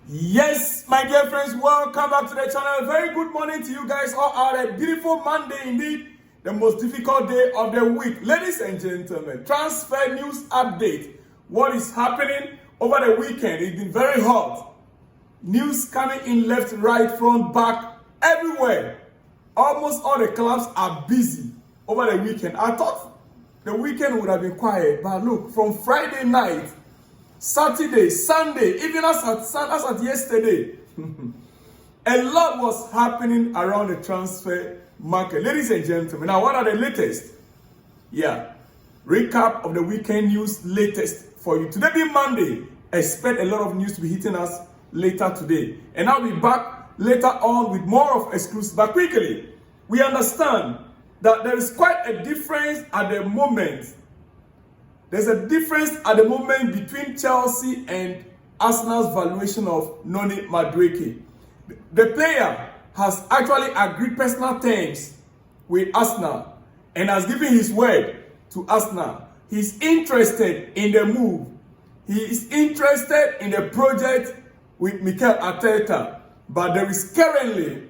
Yes, my dear friends, welcome back to the channel. Very good morning to you guys all out. A beautiful Monday indeed, the most difficult day of the week. Ladies and gentlemen, transfer news update. What is happening over the weekend? It's been very hot. News coming in left, right, front, back, everywhere. Almost all the clubs are busy over the weekend. I thought the weekend would have been quiet, but look, from Friday night, Saturday, Sunday, even as at yesterday, a lot was happening around the transfer market. Ladies and gentlemen, now what are the latest? Recap of the weekend news latest for you. Today being Monday, expect a lot of news to be hitting us later today. And I'll be back later on with more of exclusive. But quickly, we understand that there is quite a difference at the moment. There's a difference at the moment between Chelsea and Arsenal's valuation of Noni Madueke. The player has actually agreed personal terms with Arsenal and has given his word to Arsenal. He's interested in the move. He is interested in the project with Mikel Arteta. But there is currently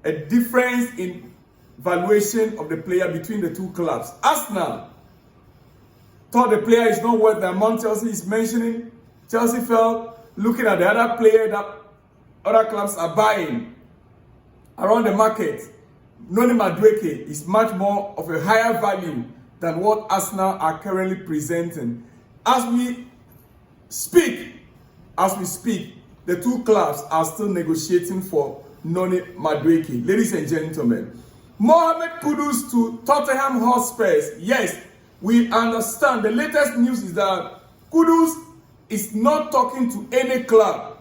a difference in valuation of the player between the two clubs. Arsenal thought the player is not worth the amount Chelsea is mentioning. Chelsea felt, looking at the other player that other clubs are buying around the market, Noni Madueke is much more of a higher value than what Arsenal are currently presenting. As we speak, the two clubs are still negotiating for Noni Madueke. Ladies and gentlemen, Mohamed Kudus to Tottenham Hotspur. Yes, we understand. The latest news is that Kudus is not talking to any club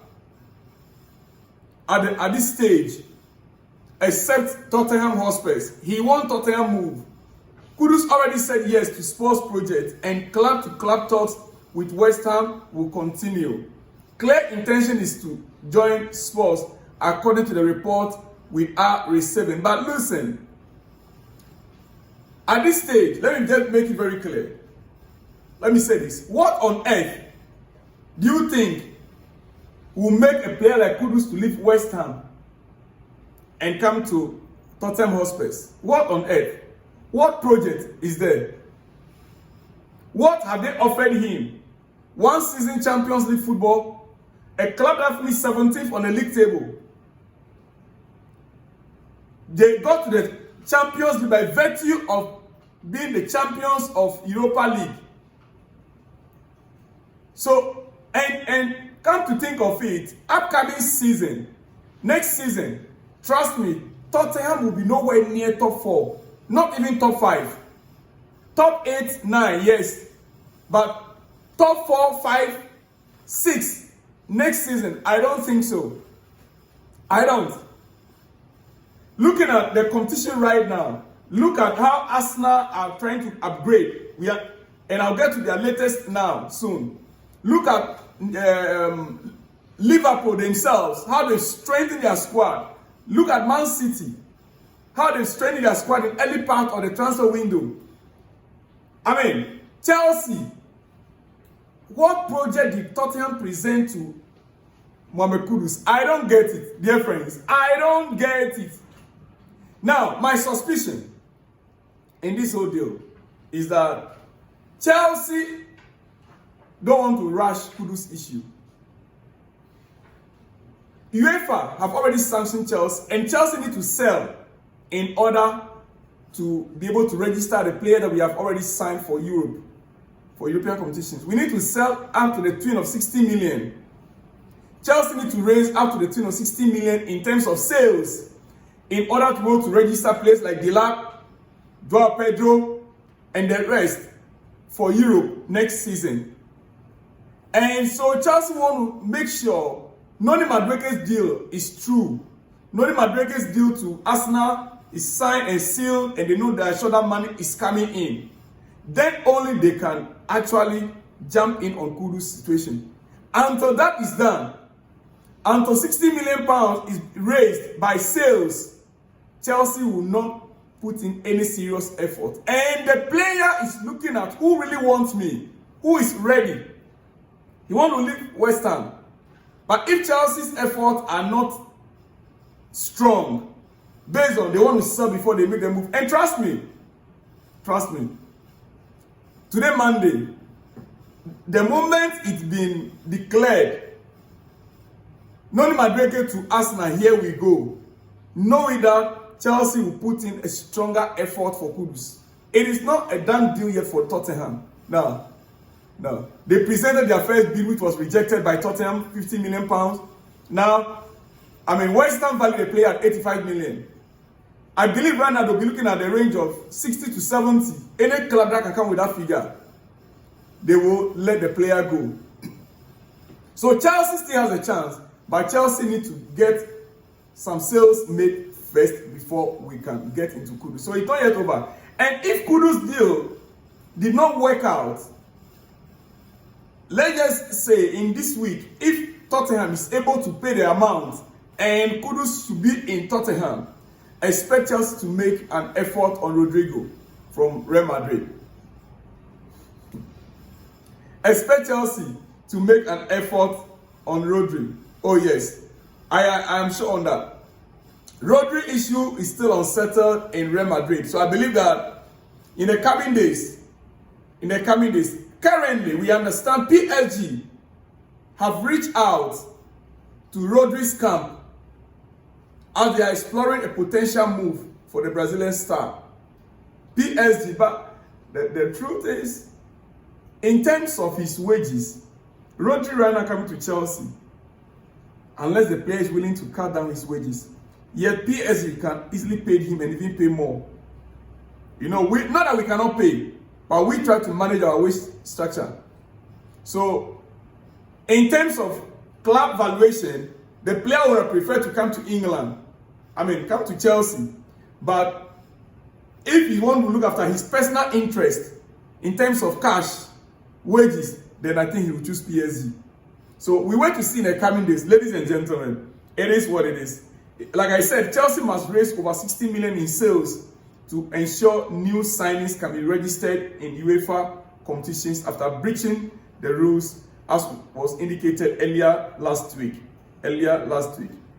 at this stage except Tottenham Hotspur. He wants Tottenham move. Kudus already said yes to Spurs project, and club-to-club talks with West Ham will continue. Clear intention is to join Spurs according to the report we are receiving. But listen, at this stage, let me just make it very clear. Let me say this. What on earth do you think will make a player like Kudus to leave West Ham and come to Tottenham Hotspur? What on earth? What project is there? What have they offered him? One season Champions League football, a club that finished 17th on the league table. They got to the Champions League by virtue of being the champions of Europa League. So, and come to think of it, upcoming season, next season, trust me, Tottenham will be nowhere near top 4, not even top 5. Top 8, 9, yes, but top 4, 5, 6 next season, I don't think so. I don't. Looking at the competition right now, look at how Arsenal are trying to upgrade. And I'll get to their latest now soon. Look at Liverpool themselves, how they strengthen their squad. Look at Man City, how they strengthen their squad in early part of the transfer window. I mean, Chelsea, what project did Tottenham present to Mohamed Kudus? I don't get it, dear friends. I don't get it. Now, my suspicion in this whole deal is that Chelsea don't want to rush Kudus issue. UEFA have already sanctioned Chelsea, and Chelsea need to sell in order to be able to register the player that we have already signed for Europe, for European competitions. We need to sell up to the tune of 60 million. Chelsea need to raise up to the tune of 60 million in terms of sales in order to be able to register players like Dilap, Joao Pedro, and the rest for Europe next season. And so Chelsea want to make sure Noni Madueke's deal is true. Noni Madueke's deal to Arsenal is signed and sealed, and they know that sure that money is coming in. Then only they can actually jump in on Kudus' situation. Until that is done, until 60 million pounds is raised by sales, Chelsea will not put in any serious effort. And the player is looking at who really wants me, who is ready. He wants to leave West Ham. But if Chelsea's efforts are not strong, based on they want to sell before they make the move, and trust me, today Monday, the moment it's been declared, Noni Madueke to Arsenal, here we go, knowing that Chelsea will put in a stronger effort for Kudus. It is not a done deal yet for Tottenham. No. They presented their first bid, which was rejected by Tottenham, £50 million. Now, West Ham valued the player at 85 million. I believe right now they'll be looking at the range of 60 to 70. Any club that can come with that figure, they will let the player go. So Chelsea still has a chance, but Chelsea need to get some sales made first before we can get into Kudus. So it's not yet over. And if Kudus deal did not work out, let's just say in this week, if Tottenham is able to pay the amount and Kudus should be in Tottenham, expect Chelsea to make an effort on Rodrygo from Real Madrid. Expect Chelsea to make an effort on Rodri. Oh yes, I am sure on that. Rodri issue is still unsettled in Real Madrid. So I believe that in the coming days, currently we understand PSG have reached out to Rodri's camp as they are exploring a potential move for the Brazilian star. PSG, but the truth is, in terms of his wages, Rodri right now coming to Chelsea, unless the player is willing to cut down his wages, yet PSG can easily pay him and even pay more. Not that we cannot pay, but we try to manage our wage structure. So, in terms of club valuation, the player would have preferred to come to England. Come to Chelsea. But if he wants to look after his personal interest in terms of cash, wages, then I think he will choose PSG. So we wait to see in the coming days. Ladies and gentlemen, it is what it is. Like I said, Chelsea must raise over 60 million in sales to ensure new signings can be registered in UEFA competitions after breaching the rules as was indicated earlier last week.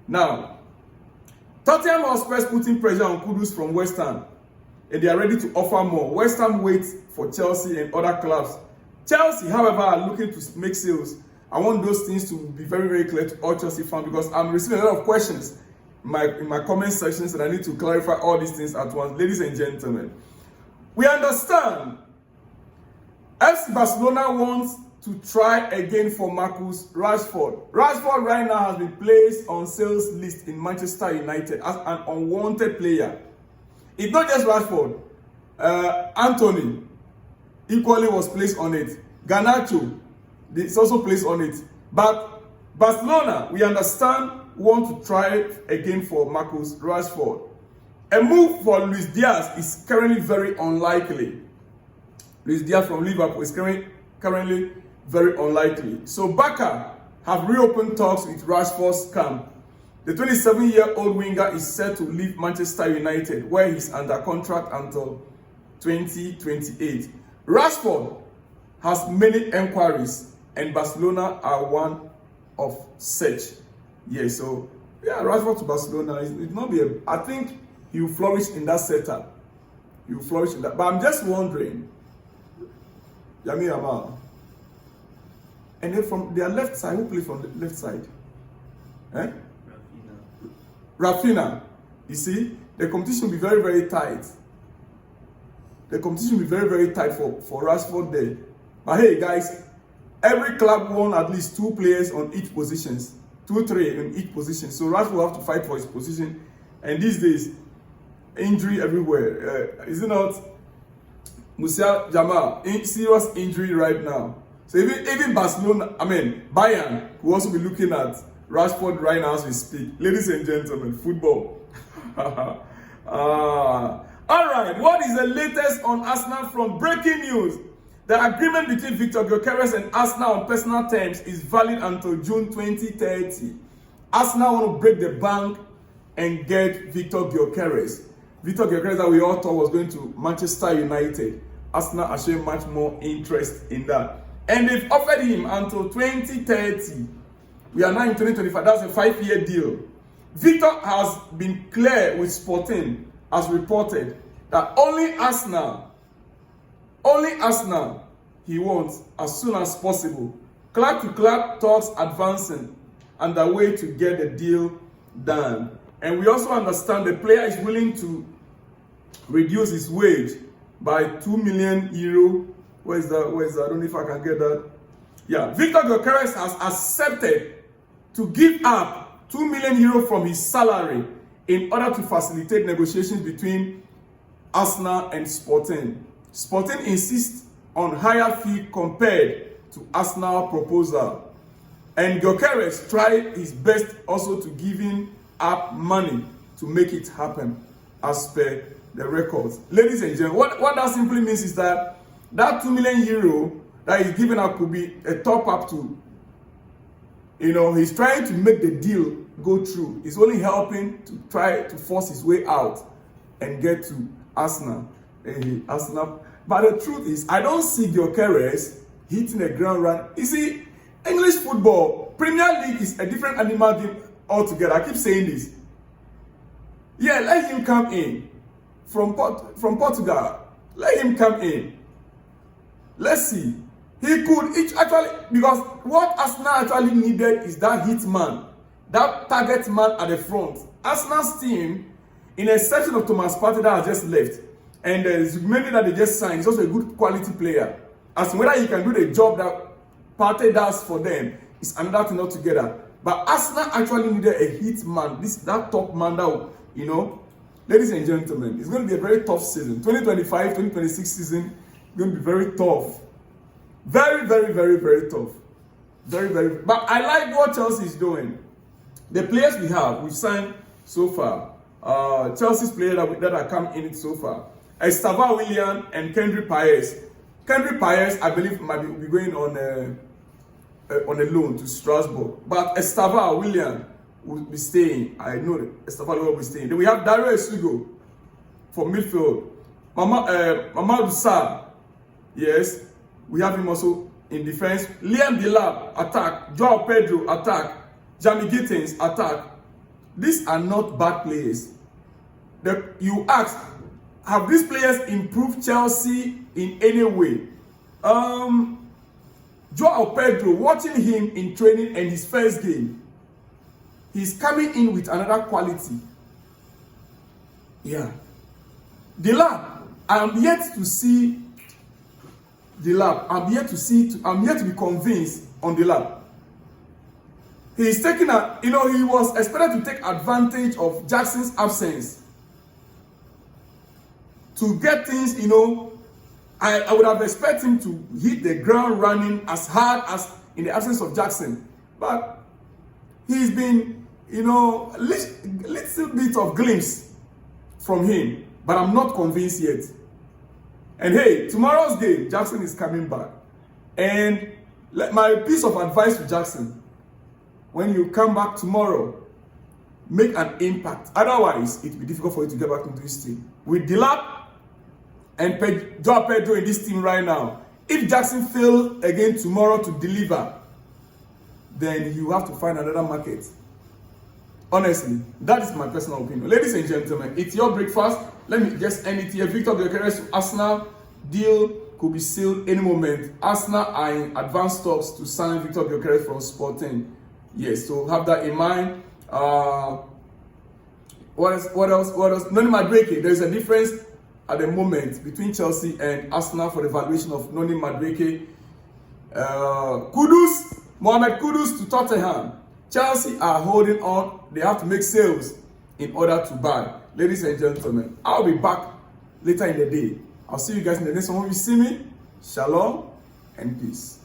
Now, Tottenham Hotspur putting pressure on Kudus from West Ham, and they are ready to offer more. West Ham waits for Chelsea and other clubs. Chelsea, however, are looking to make sales. I want those things to be very, very clear to all Chelsea fans because I'm receiving a lot of questions in my comment sections and I need to clarify all these things at once. Ladies and gentlemen, we understand FC Barcelona wants to try again for Marcus Rashford. Rashford right now has been placed on sales list in Manchester United as an unwanted player. It's not just Rashford. Anthony equally was placed on it. Garnacho is also placed on it. But Barcelona, we understand, want to try again for Marcus Rashford. A move for Luis Diaz is currently very unlikely. Luis Diaz from Liverpool is currently very unlikely. So Barca have reopened talks with Rashford's camp. The 27-year-old winger is set to leave Manchester United, where he's under contract until 2028. Rashford has many enquiries, and Barcelona are one of such. Rashford to Barcelona, it not be I think he will flourish in that setup. He will flourish in that. But I'm just wondering, Yami Yamal. And then from their left side, who plays from the left side? Rafinha. You see, the competition will be very, very tight. The competition will be very, very tight for Rashford there. But hey, guys, every club won at least 2 players on each positions. 2-3 in each position. So Rashford will have to fight for his position. And these days, injury everywhere. Is it not? Musiala Jamal, serious injury right now. So even Barcelona, Bayern will also be looking at Rashford right now as we speak. Ladies and gentlemen, football. All right, what is the latest on Arsenal from breaking news? The agreement between Viktor Gyökeres and Arsenal on personal terms is valid until June 2030. Arsenal want to break the bank and get Viktor Gyökeres. Viktor Gyökeres that we all thought was going to Manchester United. Arsenal are showing much more interest in that. And they've offered him until 2030. We are now in 2025. That's a 5-year deal. Viktor has been clear with Sporting, as reported, that only Arsenal he wants as soon as possible. Club-to-club talks advancing underway to get the deal done. And we also understand the player is willing to reduce his wage by 2 million euro. Where's that? I don't know if I can get that. Yeah, Viktor Gyökeres has accepted to give up 2 million euro from his salary in order to facilitate negotiations between Arsenal and Sporting. Sporting insists on higher fee compared to Arsenal proposal. And Gyökeres tried his best also to giving up money to make it happen as per the records. Ladies and gentlemen, what that simply means is that 2 million euro that is given out could be a top up to, he's trying to make the deal go through. He's only helping to try to force his way out and get to Arsenal. But the truth is, I don't see Gyökeres hitting a ground run. You see, English football, Premier League is a different animal game altogether. I keep saying this. Yeah, let him come in from Portugal. Let him come in. Let's see. He could actually, because what Arsenal actually needed is that hit man, that target man at the front. Arsenal's team, in a exception of Thomas Partey that has just left, and Zubimendi that they just signed, is also a good quality player. As to whether he can do the job that Partey does for them is another thing altogether. But Arsenal actually needed a hit man, that top man that, ladies and gentlemen, it's going to be a very tough season. 2025-2026 season is going to be very tough. Very, very, very, very tough. Very, very. But I like what Chelsea is doing. The players we've signed so far, Chelsea's players that have come in it so far, Estava Willian and Kendrick Paez. Kendrick Paez, I believe, might be going on a loan to Strasbourg. But Estava Willian will be staying. I know that Estava Willian will be staying. Then we have Dario Esugo for midfield. Mamadou Sarr, yes. We have him also in defense. Liam Delap, attack. Joao Pedro, attack. Jamie Gittins, attack. These are not bad players. You ask, have these players improved Chelsea in any way? Joao Pedro, watching him in training and his first game, he's coming in with another quality. Yeah. Delap, I am yet to see Delap. I'm yet to be convinced on Delap. He's taking he was expected to take advantage of Jackson's absence to get things, I would have expected him to hit the ground running as hard as in the absence of Jackson. But he's been, little bit of glimpse from him. But I'm not convinced yet. And hey, tomorrow's game, Jackson is coming back. And my piece of advice to Jackson, when you come back tomorrow, make an impact. Otherwise, it will be difficult for you to get back into this team. With Delap and Joao Pedro in this team right now, if Jackson fails again tomorrow to deliver, then you have to find another market. Honestly, that is my personal opinion. Ladies and gentlemen, it's your breakfast. Let me just end it here. Viktor Gyekeres to Arsenal deal could be sealed any moment. Arsenal are in advanced talks to sign Viktor Gyekeres from Sporting. Yes, so have that in mind. What else? Noni Madueke. There is a difference at the moment between Chelsea and Arsenal for the valuation of Noni Madueke. Kudus, Mohamed Kudus to Tottenham. Chelsea are holding on. They have to make sales in order to buy. Ladies and gentlemen, I'll be back later in the day. I'll see you guys in the next one. When you see me, shalom and peace.